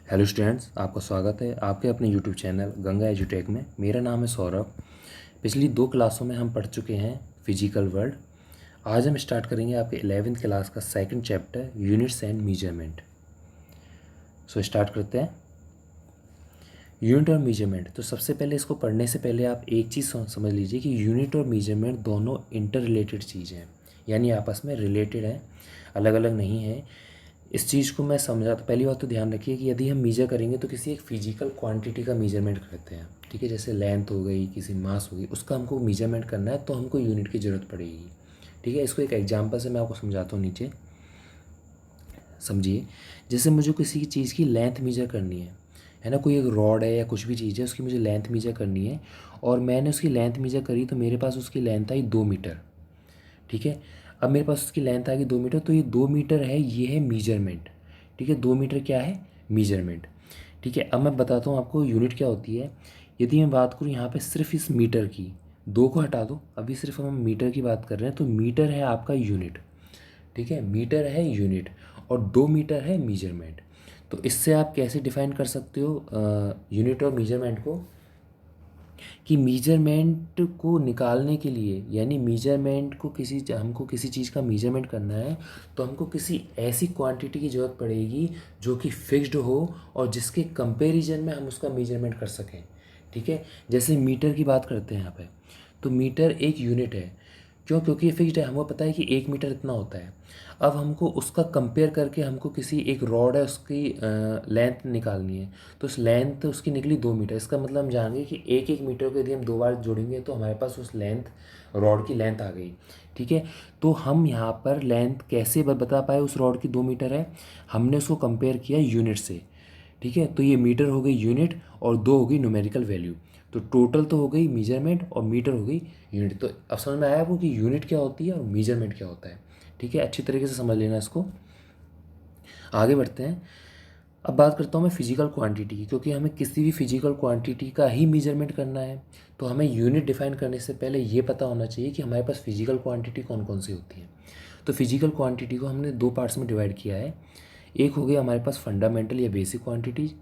Hello students, आपका स्वागत है आपके अपने यूट्यूब चैनल गंगा एजुटेक में। मेरा नाम है सौरभ। पिछली 2 क्लासों में हम पढ़ चुके हैं फिजिकल वर्ल्ड। आज हम स्टार्ट करेंगे आपके 11th क्लास का second chapter units and measurement. So start करते हैं। यूनिट और मेजरमेंट। तो सबसे पहले इसको पढ़ने से पहले आप एक चीज़ समझ लीजिए कि यूनिट और मेजरमेंट दोनों इंटर रिलेटेड चीज़ हैं, यानी आपस में रिलेटेड हैं, अलग अलग नहीं है। इस चीज़ को मैं समझा तो पहली बात तो ध्यान रखिए कि यदि हम मीजर करेंगे तो किसी एक फिजिकल क्वांटिटी का मेजरमेंट करते हैं, ठीक है। जैसे लेंथ हो गई, किसी मास हो गई, उसका हमको मेजरमेंट करना है तो हमको यूनिट की ज़रूरत पड़ेगी, ठीक है। इसको एक एग्जांपल से मैं आपको समझाता हूँ, नीचे समझिए। जैसे मुझे किसी चीज़ की लेंथ मेजर करनी है ना, कोई एक रॉड है या कुछ भी चीज़ है, उसकी मुझे लेंथ मेजर करनी है और मैंने उसकी लेंथ मेजर करी तो मेरे पास उसकी लेंथ आई 2 मीटर, ठीक है। अब मेरे पास उसकी लेंथ आ गई 2 मीटर, तो ये 2 मीटर है, ये है मेजरमेंट, ठीक है। 2 मीटर क्या है? मेजरमेंट, ठीक है। अब मैं बताता हूँ आपको यूनिट क्या होती है। यदि मैं बात करूँ यहाँ पे सिर्फ इस मीटर की, 2 को हटा दो, अभी सिर्फ हम मीटर की बात कर रहे हैं, तो मीटर है आपका यूनिट, ठीक है। मीटर है यूनिट और 2 मीटर है मेजरमेंट। तो इससे आप कैसे डिफाइन कर सकते हो यूनिट और मेजरमेंट को, कि मेजरमेंट को निकालने के लिए, यानी मेजरमेंट को हमको किसी चीज़ का मेजरमेंट करना है तो हमको किसी ऐसी क्वांटिटी की ज़रूरत पड़ेगी जो कि फिक्स्ड हो और जिसके कंपैरिजन में हम उसका मेजरमेंट कर सकें, ठीक है। जैसे मीटर की बात करते हैं यहाँ पे, तो मीटर एक यूनिट है। क्यों? क्योंकि ये फिक्स्ड है, हमको पता है कि 1 मीटर इतना होता है। अब हमको उसका कंपेयर करके हमको किसी एक रॉड है उसकी लेंथ निकालनी है, तो उस लेंथ उसकी निकली 2 मीटर। इसका मतलब हम जानेंगे कि एक एक मीटर को यदि हम 2 बार जोड़ेंगे तो हमारे पास उस रॉड की लेंथ आ गई, ठीक है। तो हम यहाँ पर लेंथ कैसे बता पाए उस रॉड की 2 मीटर है? हमने उसको कंपेयर किया यूनिट से, ठीक है। तो ये मीटर हो गई यूनिट और 2 हो गई न्यूमेरिकल वैल्यू। तो टोटल तो हो गई मेजरमेंट और मीटर हो गई यूनिट। तो अब समझ में आया आपको कि यूनिट क्या होती है और मेजरमेंट क्या होता है, ठीक है। अच्छी तरीके से समझ लेना इसको। आगे बढ़ते हैं। अब बात करता हूँ मैं फिजिकल क्वांटिटी की, क्योंकि हमें किसी भी फिजिकल क्वांटिटी का ही मेजरमेंट करना है तो हमें यूनिट डिफाइन करने से पहले ये पता होना चाहिए कि हमारे पास फिजिकल क्वांटिटी कौन कौन सी होती है। तो फिजिकल क्वांटिटी को हमने 2 पार्ट्स में डिवाइड किया है। एक हो गया हमारे पास फंडामेंटल या बेसिक क्वांटिटीज़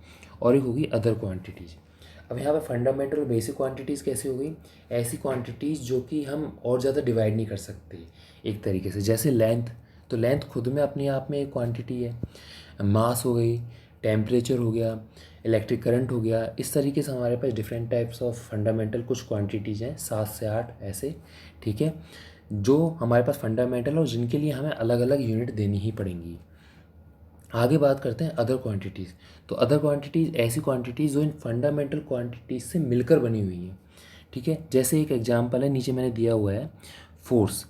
और एक होगी अदर क्वांटिटीज़। अब यहाँ पे फंडामेंटल और बेसिक क्वांटिटीज़ कैसी हो गई? ऐसी क्वांटिटीज़ जो कि हम और ज़्यादा डिवाइड नहीं कर सकते एक तरीके से। जैसे लेंथ, तो लेंथ खुद में अपने आप में एक क्वांटिटी है। मास हो गई, टेम्परेचर हो गया, इलेक्ट्रिक करंट हो गया। इस तरीके से हमारे पास डिफरेंट टाइप्स ऑफ फंडामेंटल कुछ क्वांटिटीज़ हैं, 7 से 8 ऐसे, ठीक है, जो हमारे पास फंडामेंटल और जिनके लिए हमें अलग अलग यूनिट देनी ही पड़ेंगी। आगे बात करते हैं अदर क्वांटिटीज़। तो अदर क्वांटिटीज़ ऐसी क्वांटिटीज़ जो इन फंडामेंटल क्वांटिटीज़ से मिलकर बनी हुई हैं, ठीक है। जैसे एक एग्जांपल है, नीचे मैंने दिया हुआ है फोर्स,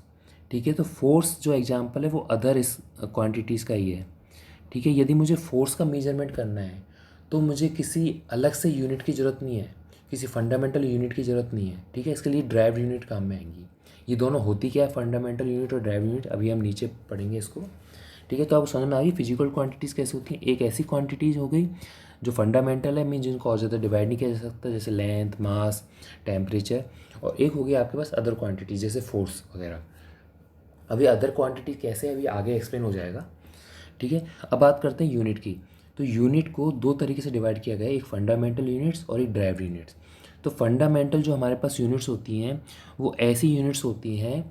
ठीक है। तो फोर्स जो एग्जांपल है वो अदर इस क्वांटिटीज़ का ही है, ठीक है। यदि मुझे फोर्स का मेजरमेंट करना है तो मुझे किसी अलग से यूनिट की ज़रूरत नहीं है, किसी फंडामेंटल यूनिट की ज़रूरत नहीं है, ठीक है। इसके लिए ड्राइव यूनिट काम में आएंगी। ये दोनों होती क्या है, फंडामेंटल यूनिट और ड्राइव यूनिट, अभी हम नीचे पढ़ेंगे इसको, ठीक है। तो आपको समझ में आ गई फिजिकल क्वांटिटीज़ कैसे होती हैं। एक ऐसी क्वांटिटीज़ हो गई जो फंडामेंटल है, मीन जिनको और ज़्यादा डिवाइड नहीं किया जा सकता, जैसे लेंथ, मास, टेम्परेचर। और एक हो गई आपके पास अदर क्वांटिटीज़ जैसे फोर्स वगैरह। अभी अदर क्वांटिटी कैसे है अभी आगे एक्सप्लेन हो जाएगा, ठीक है। अब बात करते हैं यूनिट की। तो यूनिट को 2 तरीके से डिवाइड किया गया है, एक फंडामेंटल यूनिट्स और एक ड्राइव यूनिट्स। तो फंडामेंटल जो हमारे पास यूनिट्स होती हैं वो ऐसी यूनिट्स होती हैं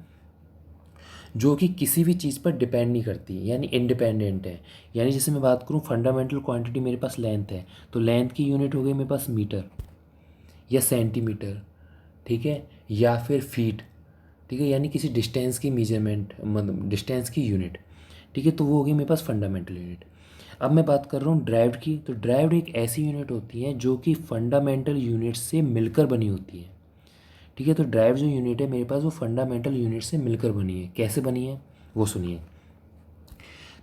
जो कि किसी भी चीज़ पर डिपेंड नहीं करती, यानी इंडिपेंडेंट है। यानी जैसे मैं बात करूँ फंडामेंटल क्वांटिटी, मेरे पास लेंथ है तो लेंथ की यूनिट हो गई मेरे पास मीटर या सेंटीमीटर, ठीक है, या फिर फीट, ठीक है। यानी किसी डिस्टेंस की मेजरमेंट, मतलब डिस्टेंस की यूनिट, ठीक है। तो वो होगी मेरे पास फंडामेंटल यूनिट। अब मैं बात कर रहा हूँ ड्राइव्ड की। तो ड्राइव्ड एक ऐसी यूनिट होती है जो कि फंडामेंटल यूनिट से मिलकर बनी होती है, ठीक है। तो ड्राइव जो यूनिट है मेरे पास वो फंडामेंटल यूनिट से मिलकर बनी है। कैसे बनी है वो सुनिए।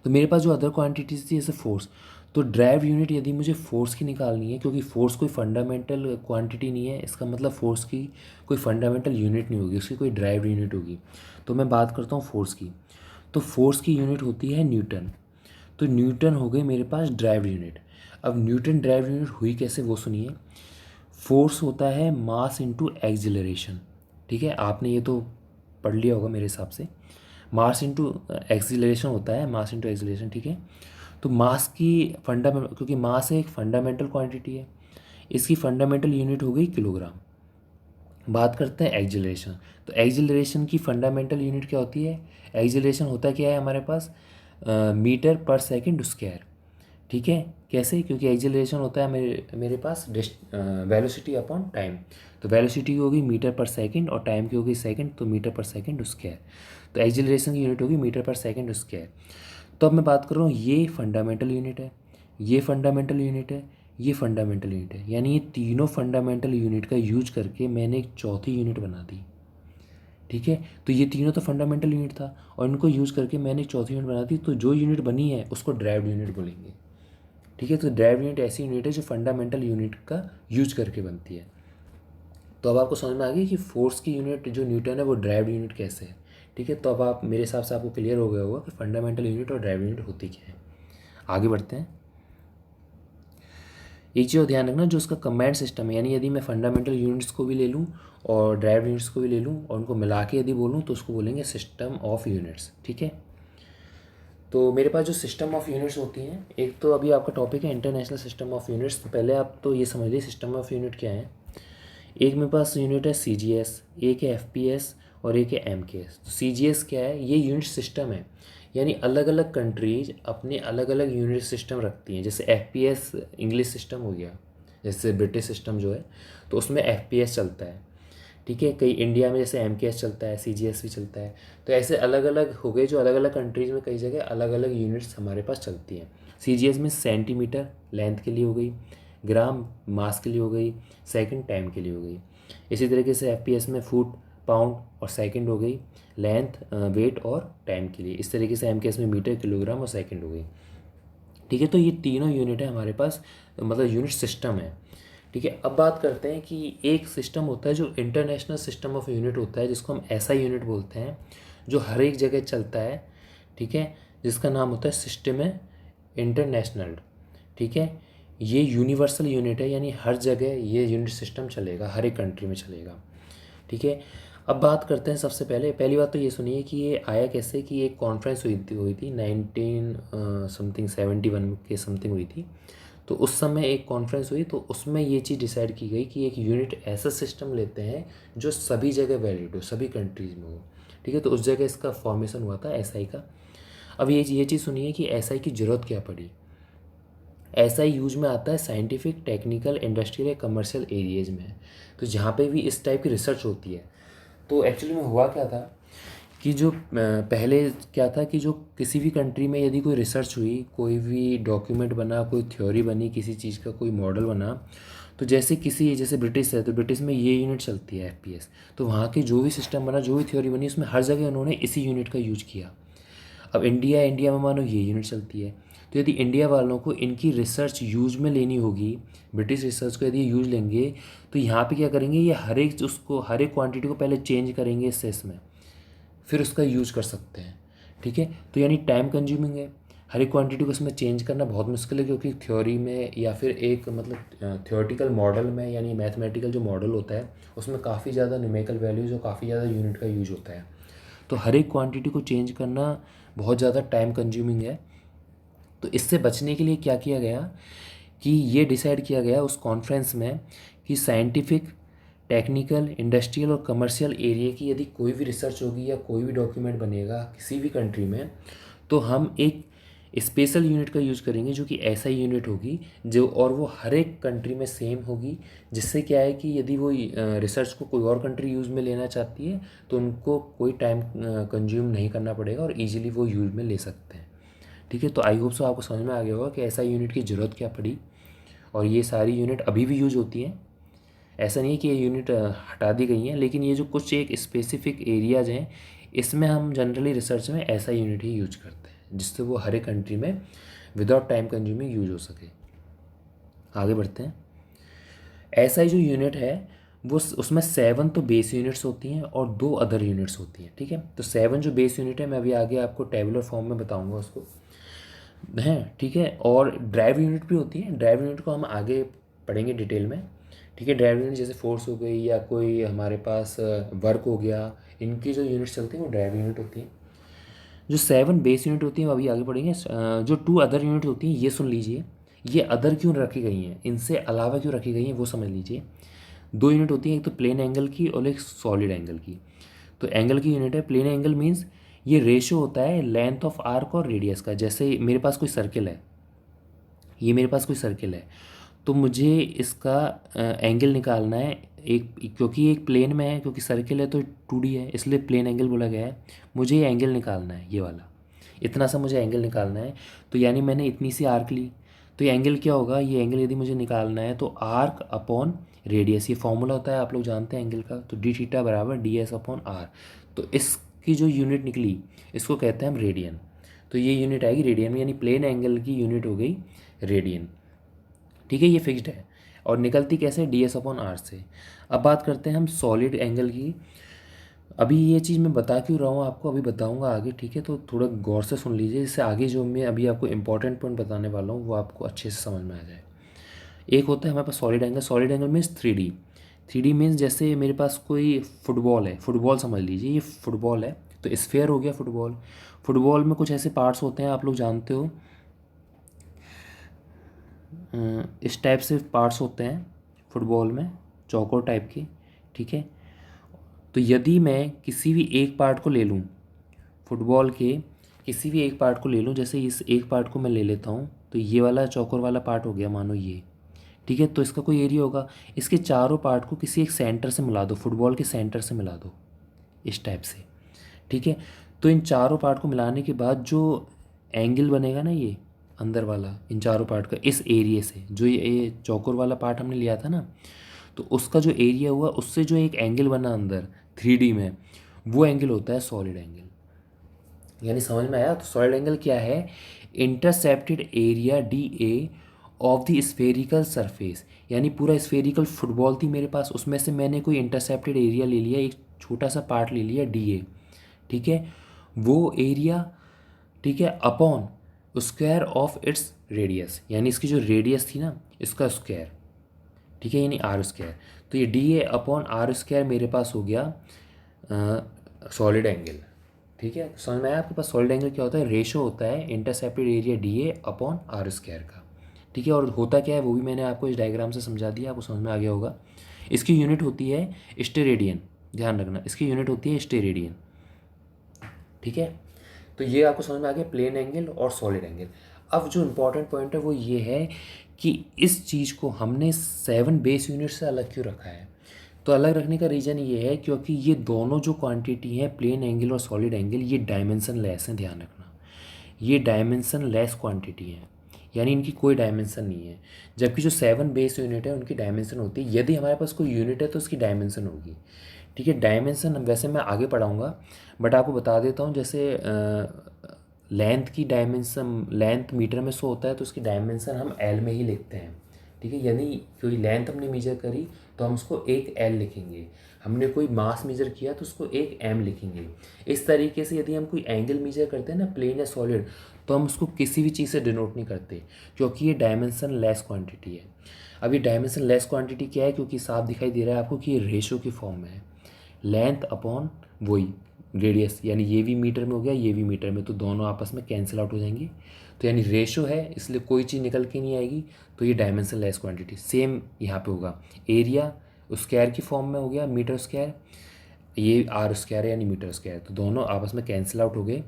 तो मेरे पास जो अदर क्वांटिटीज़ थी जैसे फोर्स, तो ड्राइव यूनिट यदि मुझे फोर्स की निकालनी है, क्योंकि फोर्स कोई फंडामेंटल क्वांटिटी नहीं है, इसका मतलब फोर्स की कोई फंडामेंटल यूनिट नहीं होगी, उसकी कोई ड्राइव यूनिट होगी। तो मैं बात करता हूँ फोर्स की। तो फोर्स की यूनिट होती है न्यूटन। तो न्यूटन हो गई मेरे पास ड्राइव यूनिट। अब न्यूटन ड्राइव यूनिट हुई कैसे वो सुनिए। फोर्स होता है मास इंटू एक्सिलरेशन, ठीक है। आपने ये तो पढ़ लिया होगा मेरे हिसाब से। मास इंटू एक्सिलरेशन होता है, मास इंटू एक्सिलरेशन, ठीक है। तो मास की फंडामेंटल, क्योंकि मास एक फंडामेंटल क्वांटिटी है, इसकी फंडामेंटल यूनिट हो गई किलोग्राम। बात करते हैं एक्जिलरेशन। तो एक्जिलरेशन की फंडामेंटल यूनिट क्या होती है? एक्जिलरेशन होता क्या है हमारे पास? मीटर पर सेकंड स्क्वायर। ठीक है, कैसे? क्योंकि एक्जिलरेशन होता है मेरे पास वेलोसिटी अपॉन टाइम। तो वेलोसिटी की होगी मीटर पर सेकंड और टाइम की होगी सेकंड, तो मीटर पर सेकंड स्क्वायर। तो एक्जिलरेशन की यूनिट होगी मीटर पर सेकंड स्क्वायर। तो अब मैं बात कर रहा हूँ, ये फंडामेंटल यूनिट है, ये फंडामेंटल यूनिट है, ये फंडामेंटल यूनिट है, यानी ये तीनों फंडामेंटल यूनिट का यूज करके मैंने एक चौथी यूनिट बना दी। ठीक है, तो ये तीनों तो फंडामेंटल यूनिट था और इनको यूज करके मैंने एक चौथी यूनिट बना दी। तो जो यूनिट बनी है उसको ड्राइव्ड यूनिट बोलेंगे। ठीक है, तो ड्राइव्ड यूनिट ऐसी यूनिट है जो फंडामेंटल यूनिट का यूज करके बनती है। तो अब आपको समझ में आ गई कि फोर्स की यूनिट जो न्यूटन है वो ड्राइव्ड यूनिट कैसे है। ठीक है, तो अब आप मेरे हिसाब से आपको क्लियर हो गया होगा कि फंडामेंटल यूनिट और ड्राइव्ड यूनिट होती क्या है। आगे बढ़ते हैं। एक चीज़ और ध्यान रखना, जो उसका कंबाइंड सिस्टम है, यानी यदि मैं फंडामेंटल यूनिट्स को भी ले लूँ और ड्राइव्ड यूनिट्स को भी ले लूँ और उनको मिला के यदि बोलूँ तो उसको बोलेंगे सिस्टम ऑफ यूनिट्स। ठीक है, तो मेरे पास जो सिस्टम ऑफ यूनिट्स होती हैं, एक तो अभी आपका टॉपिक है इंटरनेशनल सिस्टम ऑफ यूनिट्स। तो पहले आप तो ये समझ लीजिए सिस्टम ऑफ यूनिट क्या है। एक मेरे पास यूनिट है CGS, एक है FPS और एक है MKS। तो CGS क्या है? ये यूनिट सिस्टम है, यानी अलग अलग कंट्रीज अपने अलग अलग यूनिट सिस्टम रखती हैं। जैसे FPS इंग्लिश सिस्टम हो गया, जैसे ब्रिटिश सिस्टम जो है तो उसमें FPS चलता है। ठीक है, कई इंडिया में जैसे MKS चलता है, CGS भी चलता है। तो ऐसे अलग अलग हो गए जो अलग अलग कंट्रीज़ में कई जगह अलग अलग यूनिट्स हमारे पास चलती हैं। CGS में सेंटीमीटर लेंथ के लिए हो गई, ग्राम मास के लिए हो गई, सेकंड टाइम के लिए हो गई। इसी तरीके से FPS में फुट, पाउंड और सेकंड हो गई, लेंथ वेट और टाइम के लिए। इस तरीके से MKS में मीटर, किलोग्राम और सेकंड हो गई। ठीक है, तो ये तीनों यूनिट है हमारे पास, मतलब यूनिट सिस्टम है। ठीक है, अब बात करते हैं कि एक सिस्टम होता है जो इंटरनेशनल सिस्टम ऑफ यूनिट होता है, जिसको हम ऐसा यूनिट बोलते हैं जो हर एक जगह चलता है। ठीक है, जिसका नाम होता है सिस्टम है इंटरनेशनल। ठीक है, ये यूनिवर्सल यूनिट है, यानी हर जगह ये यूनिट सिस्टम चलेगा, हर एक कंट्री में चलेगा। ठीक है, अब बात करते हैं सबसे पहले, पहली बात तो ये सुनिए कि ये आया कैसे, कि एक कॉन्फ्रेंस हुई थी 19 समथिंग 71 के समथिंग हुई थी। तो उस समय एक कॉन्फ्रेंस हुई, तो उसमें ये चीज़ डिसाइड की गई कि एक यूनिट ऐसा सिस्टम लेते हैं जो सभी जगह वैलिड हो, सभी कंट्रीज़ में हो। ठीक है, तो उस जगह इसका फॉर्मेशन हुआ था SI का। अब ये चीज़ सुनिए कि SI की ज़रूरत क्या पड़ी। SI यूज में आता है साइंटिफिक, टेक्निकल, इंडस्ट्रियल या कमर्शियल एरियाज में। तो जहाँ पे भी इस टाइप की रिसर्च होती है, तो एक्चुअली में हुआ क्या था कि जो पहले क्या था कि जो किसी भी कंट्री में यदि कोई रिसर्च हुई, कोई भी डॉक्यूमेंट बना, कोई थ्योरी बनी, किसी चीज़ का कोई मॉडल बना, तो जैसे ब्रिटिश है तो ब्रिटिश में ये यूनिट चलती है FPS। तो वहाँ के जो भी सिस्टम बना, जो भी थ्योरी बनी, उसमें हर जगह उन्होंने इसी यूनिट का यूज किया। अब इंडिया में मानो ये यूनिट चलती है, तो यदि इंडिया वालों को इनकी रिसर्च यूज में लेनी होगी, ब्रिटिश रिसर्च को यदि यूज लेंगे, तो यहाँ पे क्या करेंगे, ये हर एक क्वांटिटी को पहले चेंज करेंगे इससे में, फिर उसका यूज कर सकते हैं। ठीक है, तो यानी टाइम कंज्यूमिंग है, हर एक क्वांटिटी को इसमें चेंज करना बहुत मुश्किल है, क्योंकि थ्योरी में या फिर एक मतलब थ्योरेटिकल मॉडल में, यानी मैथमेटिकल जो मॉडल होता है उसमें काफ़ी ज़्यादा न्यूमेरिकल वैल्यूज़ और काफ़ी ज़्यादा यूनिट का यूज होता है। तो हर एक क्वांटिटी को चेंज करना बहुत ज़्यादा टाइम कंज्यूमिंग है। तो इससे बचने के लिए क्या किया गया कि ये डिसाइड किया गया उस कॉन्फ्रेंस में कि साइंटिफिक, टेक्निकल, इंडस्ट्रियल और कमर्शियल एरिया की यदि कोई भी रिसर्च होगी या कोई भी डॉक्यूमेंट बनेगा किसी भी कंट्री में, तो हम एक स्पेशल यूनिट का यूज़ करेंगे जो कि ऐसा ही यूनिट होगी जो, और वो हर एक कंट्री में सेम होगी। जिससे क्या है कि यदि वो रिसर्च को कोई और कंट्री यूज़ में लेना चाहती है तो उनको कोई टाइम कंज्यूम नहीं करना पड़ेगा और इजीली वो यूज़ में ले सकते हैं। ठीक है, तो आई होप सो आपको समझ में आ गया होगा कि ऐसा यूनिट की ज़रूरत क्या पड़ी, और ये सारी यूनिट अभी भी यूज होती हैं। ऐसा नहीं है कि ये यूनिट हटा दी गई हैं, लेकिन ये जो कुछ एक स्पेसिफिक एरियाज़ हैं, इसमें हम जनरली रिसर्च में ऐसा यूनिट ही यूज करते हैं जिससे वो हर एक कंट्री में विदाउट टाइम कंज्यूमिंग यूज हो सके। आगे बढ़ते हैं। ऐसा ही जो यूनिट है वो उसमें 7 तो बेस यूनिट्स होती हैं और 2 अदर यूनिट्स होती हैं। ठीक है, तो 7 जो बेस यूनिट है मैं अभी आगे आपको टेबुलर फॉर्म में बताऊंगा उसको, हैं। ठीक है, और ड्राइव यूनिट भी होती है, ड्राइव यूनिट को हम आगे पढ़ेंगे डिटेल में। ठीक है, ड्राइव यूनिट जैसे फोर्स हो गई या कोई हमारे पास वर्क हो गया, इनकी जो यूनिट्स चलती हैं वो ड्राइव यूनिट होती हैं। जो 7 बेस यूनिट होती हैं वो अभी आगे पढ़ेंगे। जो 2 अदर यूनिट होती हैं ये सुन लीजिए, ये अदर क्यों रखी गई हैं, इनसे अलावा क्यों रखी गई हैं वो समझ लीजिए। 2 यूनिट होती हैं, एक तो प्लेन एंगल की और एक सॉलिड एंगल की। तो एंगल की यूनिट है प्लेन एंगल, मीन्स ये रेशो होता है लेंथ ऑफ आर्क और रेडियस का। जैसे मेरे पास कोई सर्किल है, ये मेरे पास कोई सर्किल है, तो मुझे इसका एंगल निकालना है एक, क्योंकि एक प्लेन में है, क्योंकि सर्किल है तो 2D है इसलिए प्लेन एंगल बोला गया है। मुझे ये एंगल निकालना है, ये वाला इतना सा मुझे एंगल निकालना है। तो यानी मैंने इतनी सी आर्क ली, तो ये एंगल क्या होगा, ये एंगल यदि मुझे निकालना है तो आर्क अपॉन रेडियस, ये फॉर्मूला होता है आप लोग जानते हैं एंगल का, तो डी थीटा बराबर डी एस अपॉन आर। तो इसकी जो यूनिट निकली इसको कहते हैं हम रेडियन। तो ये यूनिट आएगी रेडियन में, यानी प्लेन एंगल की यूनिट हो गई रेडियन। ठीक है, ये फिक्स्ड है और निकलती कैसे, डी एस अपॉन आर से। अब बात करते हैं हम सॉलिड एंगल की। अभी ये चीज़ मैं बता क्यों रहा हूँ आपको, अभी बताऊँगा आगे, ठीक है, तो थोड़ा गौर से सुन लीजिए, इससे आगे जो मैं अभी आपको इंपॉर्टेंट पॉइंट बताने वाला हूँ वो आपको अच्छे से समझ में आ जाए। एक होता है हमारे पास solid angle, solid angle means 3D। 3D means जैसे मेरे पास कोई फुटबॉल है, फुटबॉल समझ लीजिए, ये फुटबॉल है तो स्फेयर हो गया फुटबॉल। फुटबॉल में कुछ ऐसे पार्ट्स होते हैं आप लोग जानते हो, इस टाइप से पार्ट्स होते हैं फुटबॉल में, चौकोर टाइप के, ठीक है। तो यदि मैं किसी भी एक पार्ट को ले लूँ, फुटबॉल के किसी भी एक पार्ट को ले लूँ, जैसे इस एक पार्ट को मैं ले लेता हूँ, तो ये वाला चौकोर वाला पार्ट हो गया मानो ये, ठीक है। तो इसका कोई एरिया होगा, इसके चारों पार्ट को किसी एक सेंटर से मिला दो, फुटबॉल के सेंटर से मिला दो इस टाइप से, ठीक है। तो इन चारों पार्ट को मिलाने के बाद जो एंगल बनेगा ना, ये अंदर वाला इन चारों पार्ट का, इस एरिया से जो ये चौकोर वाला पार्ट हमने लिया था ना, तो उसका जो एरिया हुआ उससे जो एक एंगल बना अंदर 3D में, वो एंगल होता है सॉलिड एंगल। यानी समझ में आया। तो सॉलिड एंगल क्या है, intercepted area D A of the spherical surface. यानी पूरा स्फेरिकल फुटबॉल थी मेरे पास, उसमें से मैंने कोई इंटरसेप्टेड एरिया ले लिया, एक छोटा सा पार्ट ले लिया डी ए, ठीक है, वो एरिया, ठीक है, upon square of its radius, यानी इसकी जो रेडियस थी ना इसका स्क्वायर, ठीक है, यानी आर स्क्वायर। तो ये D A upon R square मेरे पास हो गया सॉलिड एंगल, ठीक है। समझ में आया आपके पास सॉलिड एंगल क्या होता है, रेशो होता है intercepted area D A upon R square का, ठीक है। और होता क्या है वो भी मैंने आपको इस डायग्राम से समझा दिया, आपको समझ में आ गया होगा। इसकी यूनिट होती है स्टेरेडियन, ध्यान रखना इसकी यूनिट होती है स्टेरेडियन, ठीक है। तो ये आपको समझ में आ गया प्लेन एंगल और सॉलिड एंगल। अब जो इम्पोर्टेंट पॉइंट है वो ये है कि इस चीज़ को हमने 7 बेस यूनिट से अलग क्यों रखा है। तो अलग रखने का रीज़न ये है क्योंकि ये दोनों जो क्वांटिटी हैं प्लेन एंगल और सॉलिड एंगल, ये डायमेंशन लेस हैं, ध्यान रखना, ये डायमेंशन लेस क्वांटिटी है, यानी इनकी कोई डायमेंशन नहीं है। जबकि जो 7 बेस यूनिट है उनकी डायमेंशन होती है, यदि हमारे पास कोई यूनिट है तो उसकी डायमेंशन होगी, ठीक है। डायमेंशन वैसे मैं आगे पढ़ाऊँगा, बट आपको बता देता हूँ, जैसे लेंथ की डायमेंशन, लेंथ मीटर में शो होता है तो उसकी डायमेंशन हम एल में ही लिखते हैं, ठीक है। यानी कोई लेंथ हमने मेजर करी तो हम उसको एक एल लिखेंगे, हमने कोई मास मेजर किया तो उसको एक एम लिखेंगे। इस तरीके से यदि हम कोई एंगल मेजर करते हैं ना, प्लेन या सॉलिड, तो हम उसको किसी भी चीज़ से डिनोट नहीं करते क्योंकि ये डायमेंशन लेस क्वांटिटी है। अब ये डायमेंशन लेस क्वांटिटी क्या है, क्योंकि साफ दिखाई दे रहा है आपको कि ये रेशो की फॉर्म में है, लेंथ अपॉन वही रेडियस, यानी ये भी मीटर में हो गया ये भी मीटर में, तो दोनों आपस में कैंसिल आउट हो जाएंगे। तो यानी रेशो है इसलिए कोई चीज़ निकल के नहीं आएगी, तो ये डायमेंशन लेस क्वांटिटी। सेम यहाँ पे होगा, एरिया स्क्वायर की फॉर्म में हो गया मीटर स्क्वायर, ये आर स्क्वायर यानी मीटर स्क्वायर, तो दोनों आपस में कैंसिल आउट हो गए,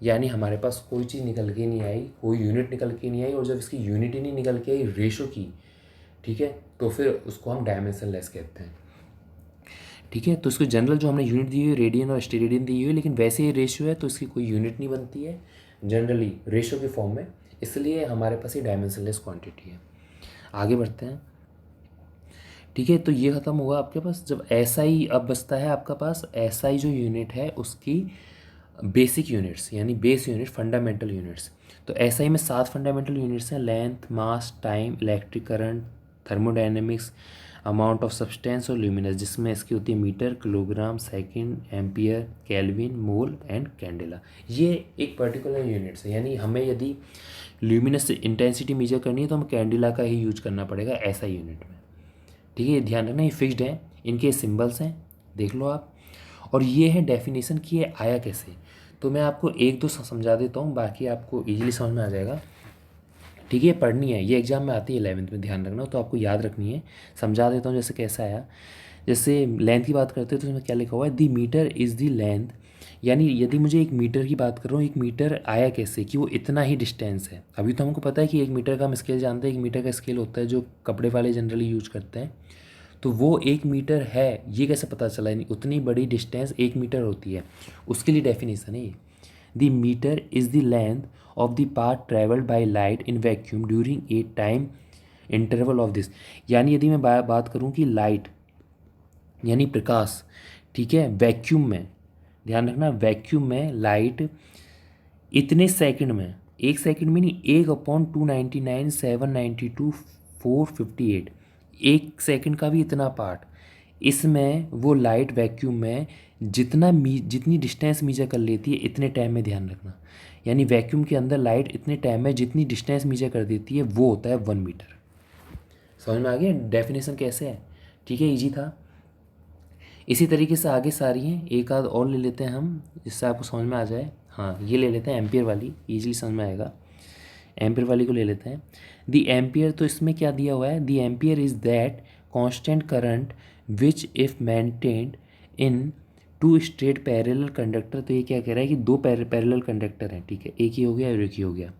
यानी हमारे पास कोई चीज़ निकल के नहीं आई, कोई यूनिट निकल के नहीं आई। और जब इसकी यूनिट ही नहीं निकल के आई रेशो की, ठीक है, तो फिर उसको हम डायमेंशन लेस कहते हैं, ठीक है। तो इसको जनरल जो हमने यूनिट दी हुई है रेडियन और स्टेरेडियन दी हुई है, लेकिन वैसे ये रेशियो है तो इसकी कोई यूनिट नहीं बनती है जनरली रेशियो के फॉर्म में, इसलिए हमारे पास ये डायमेंशनलेस क्वांटिटी है। आगे बढ़ते हैं, ठीक है। तो ये ख़त्म हुआ आपके पास। जब एसआई अब बचता है आपका पास, एसआई जो यूनिट है उसकी बेसिक यूनिट्स यानी बेस यूनिट, फंडामेंटल यूनिट्स। तो एसआई में 7 फंडामेंटल यूनिट्स हैं, length, mass, time, electric current, thermodynamics, amount of substance और ल्यूमिनस, जिसमें इसकी होती है metre, kilogram, second, ampere, kelvin, mole and candela. ये एक पर्टिकुलर यूनिट्स है, यानी हमें यदि ल्यूमिनस इंटेंसिटी मेजर करनी है तो हमें कैंडेला का ही यूज करना पड़ेगा ऐसा यूनिट में, ठीक है। ये ध्यान रखना, ये फिक्स्ड है, इनके सिंबल्स हैं, देख लो आप। और ये है डेफिनेशन कि ये आया कैसे। तो मैं आपको एक दो समझा देता हूँ, बाकी आपको ईजिली समझ में आ जाएगा। ठीक है, पढ़नी है, ये एग्जाम में आती है 11th में, ध्यान रखना, तो आपको याद रखनी है। समझा देता हूँ जैसे कैसा आया। जैसे लेंथ की बात करते हैं तो इसमें क्या लिखा हुआ है, दी मीटर इज़ दी लेंथ, यानी यदि मुझे एक मीटर की बात कर रहा हूँ, एक मीटर आया कैसे कि वो इतना ही डिस्टेंस है। अभी तो हमको पता है कि एक मीटर का हम स्केल जानते हैं, एक मीटर का स्केल होता है जो कपड़े वाले जनरली यूज करते हैं। तो वो एक मीटर है, ये कैसे पता चला, यानी उतनी बड़ी डिस्टेंस एक मीटर होती है, उसके लिए डेफिनेशन है ये। The metre is the length of the path travelled by light in vacuum during a time interval of this. यानी यदि मैं बात करूँ कि लाइट यानी प्रकाश, ठीक है, वैक्यूम में, ध्यान रखना, वैक्यूम में लाइट इतने सेकंड में, एक सेकंड में नहीं, 1/299,792,458, एक सेकंड का भी इतना पार्ट, इसमें वो लाइट वैक्यूम में जितनी डिस्टेंस मीजर कर लेती है इतने टाइम में, ध्यान रखना, यानी वैक्यूम के अंदर लाइट इतने टाइम में जितनी डिस्टेंस मीजर कर देती है वो होता है 1 मीटर। समझ में आ गया डेफिनेशन कैसे है? ठीक है, इजी था। इसी तरीके से आगे सारी हैं, एक आध और ले लेते हैं हम जिससे आपको समझ में आ जाए। हाँ, ये ले लेते हैं एम्पियर वाली, ईजिली समझ में आएगा। एम्पियर वाली को ले लेते हैं। दी एम्पियर, तो इसमें क्या दिया हुआ है, the ampere is that constant current which if maintained in two straight parallel conductor. तो ये क्या कह रहा है कि दो पैरेलल कंडक्टर हैं, ठीक है, एक ही हो गया और एक ही हो गया,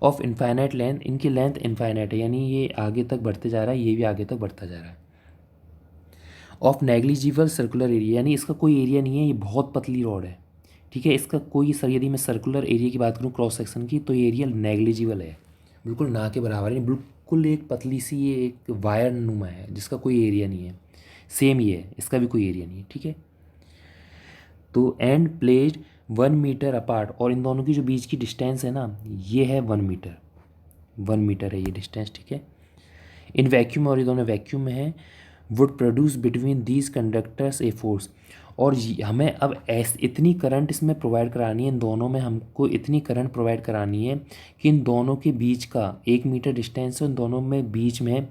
ऑफ इनफाइनाइट लेंथ, इनकी लेंथ इनफाइनाइट है, यानी ये आगे तक बढ़ते जा रहा है, ये भी आगे तक बढ़ता जा रहा है। ऑफ नेग्लिजिबल सर्कुलर एरिया, यानी इसका कोई एरिया नहीं है, ये बहुत पतली रॉड है, ठीक है, इसका कोई सर, यदि मैं सर्कुलर एरिया की बात करूँ क्रॉस सेक्शन की, तो ये एरिया नेग्लिजिबल है, बिल्कुल ना के बराबर है, बिल्कुल एक पतली सी ये एक वायर नुमा है जिसका कोई एरिया नहीं है। सेम ये है, इसका भी कोई एरिया नहीं है, ठीक है। तो एंड प्लेस्ड 1 मीटर अपार्ट, और इन दोनों की जो बीच की डिस्टेंस है ना, ये है 1 मीटर, 1 मीटर है ये डिस्टेंस, ठीक है। इन वैक्यूम, और ये दोनों वैक्यूम में है, would produce between these conductors a force, और हमें अब इतनी करंट इसमें प्रोवाइड करानी है, इन दोनों में हमको इतनी करंट प्रोवाइड करानी है कि इन दोनों के बीच का 1 मीटर डिस्टेंस है, इन दोनों में बीच में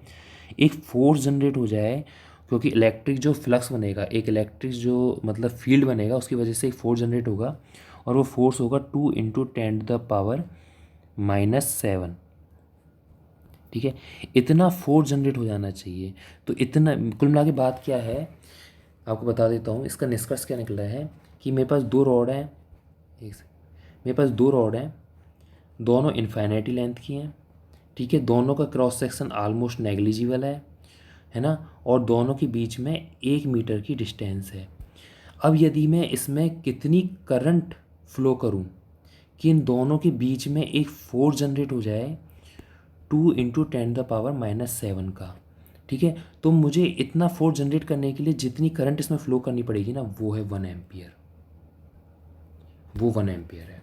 एक फोर्स जनरेट हो जाए, क्योंकि इलेक्ट्रिक जो फ्लक्स बनेगा, एक इलेक्ट्रिक जो मतलब फील्ड बनेगा, उसकी वजह से एक फोर्स जनरेट होगा, और वो फोर्स होगा 2 × 10⁻⁻⁷, ठीक है। इतना फोर्स जनरेट हो जाना चाहिए। तो इतना कुल मिला के बात क्या है आपको बता देता हूँ, इसका निष्कर्ष क्या निकला है कि मेरे पास दो रॉड हैं, मेरे पास दो रॉड हैं, दोनों इन्फाइनाइटी लेंथ की हैं, ठीक है, दोनों का क्रॉस सेक्शन ऑलमोस्ट नेग्लिजिबल है ना, और दोनों के बीच में 1 मीटर की डिस्टेंस है। अब यदि मैं इसमें कितनी करंट फ्लो करूं कि इन दोनों के बीच में एक फोर्स जनरेट हो जाए 2 × 10⁻⁷ का, ठीक है, तो मुझे इतना फोर्स जनरेट करने के लिए जितनी करंट इसमें फ्लो करनी पड़ेगी ना, वो है 1 एम्पियर, वो 1 एम्पियर है,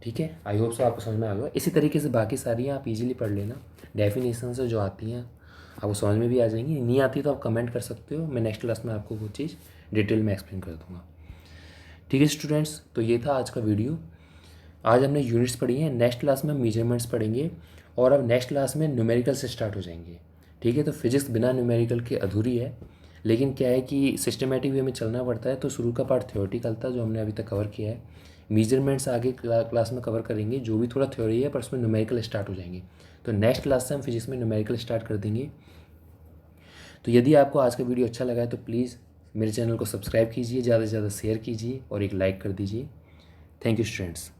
ठीक है। आई होप सो आपको समझ में आ गया। इसी तरीके से बाकी सारी आप इजीली पढ़ लेना, डेफिनेशन से जो आती हैं आपको समझ में भी आ जाएंगी, नहीं आती तो आप कमेंट कर सकते हो, मैं नेक्स्ट क्लास में आपको वो चीज़ डिटेल में एक्सप्लेन कर दूँगा, ठीक है स्टूडेंट्स। तो ये था आज का वीडियो। आज हमने यूनिट्स पढ़ी हैं, नेक्स्ट क्लास में हम मेजरमेंट्स पढ़ेंगे, और अब नेक्स्ट क्लास में न्यूमेरिकल से स्टार्ट हो जाएंगे, ठीक है। तो फिजिक्स बिना न्यूमेरिकल के अधूरी है, लेकिन क्या है कि सिस्टमेटिक वे में चलना पड़ता है। तो शुरू का पार्ट थ्योरेटिकल था जो हमने अभी तक कवर किया है, मेजरमेंट्स आगे क्लास में कवर करेंगे, जो भी थोड़ा थ्योरी है पर उसमें न्यूमेरिकल स्टार्ट हो जाएंगे। तो नेक्स्ट क्लास से हम फिजिक्स में न्यूमेरिकल स्टार्ट कर देंगे। तो यदि आपको आज का वीडियो अच्छा लगा है तो प्लीज़ मेरे चैनल को सब्सक्राइब कीजिए, ज़्यादा से ज़्यादा शेयर कीजिए और एक लाइक कर दीजिए। Thank you students.